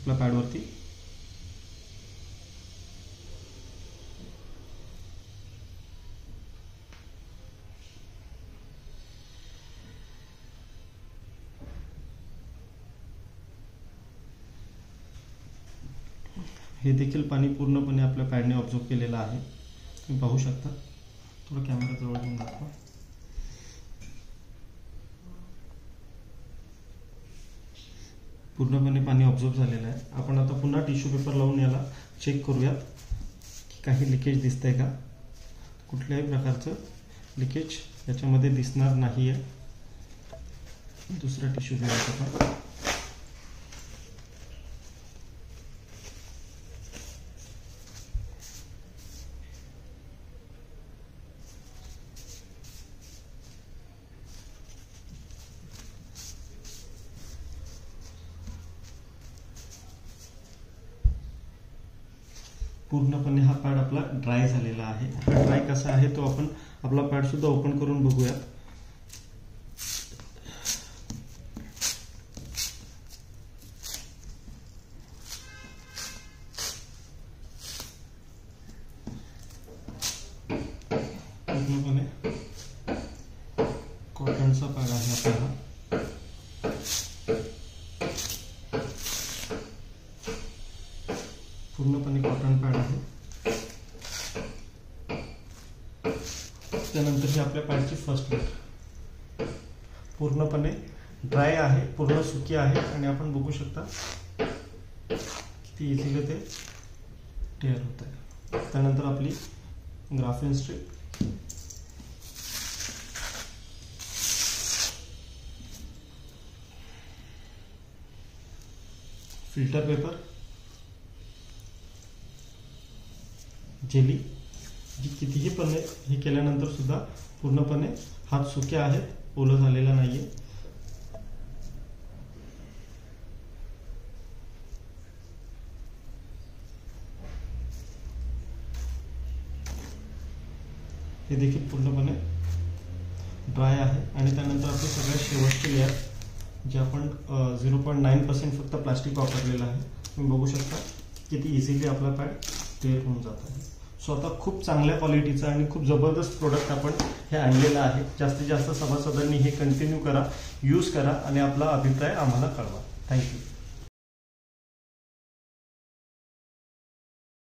आपल्या पॅडवरती. हे देखील पाणी पूर्णपणे आपल्या पॅडने ऑब्झर्व केलेलं आहे. तुम्ही पाहू शकता. थोडं कॅमेरा जवळ घेऊन दाखवा. पूर्णपणे पाणी ऑब्झर्व झालेलं आहे. आपण आता पुन्हा टिश्यू पेपर लावून याला चेक करूयात की काही लिकेज दिसतंय का. कुठल्याही प्रकारचं लिकेज याच्यामध्ये दिसणार नाही आहे. दुसरा टिश्यू घेऊयात आपण. पूर्णपणे हा पॅड आपला ड्राय झालेला आहे. हा ड्राय कसा आहे तो आपण आपला पॅड सुद्धा ओपन करून बघूयात. पूर्णपणे कॉटनचा पॅड आहे आपला. पूर्णपणे कॉटन पॅड आहे. त्यानंतर ही आपल्या पॅडची फर्स्ट लेयर पूर्णपणे ड्राय आहे, पूर्ण सुकी आहे आणि आपण बघू शकता किती इझिली ते टेअर होत आहे. त्यानंतर आपली graphene strip, filter paper, jelly, जी कितीही पण हे केल्यानंतर सुद्धा पूर्णपणे हात सुके आहेत, ओलं झालेला नाहीये. हे देखील पूर्णपणे ड्राय आहे. आणि त्यानंतर आपली सगळ्यात शेवटची लेअर जे आपण 0.9% फक्त प्लास्टिक वापरलेलं आहे. तुम्ही बघू शकता किती इझिली आपला पॅड टेअर होऊन जात आहे. सो आता खूप चांगल्या क्वालिटीचं आणि खूप जबरदस्त प्रोडक्ट आपण हे आणलेलं आहे. जास्तीत जास्त सभासदांनी हे कंटिन्यू करा, यूज करा आणि आपला अभिप्राय आम्हाला कळवा. थँक्यू.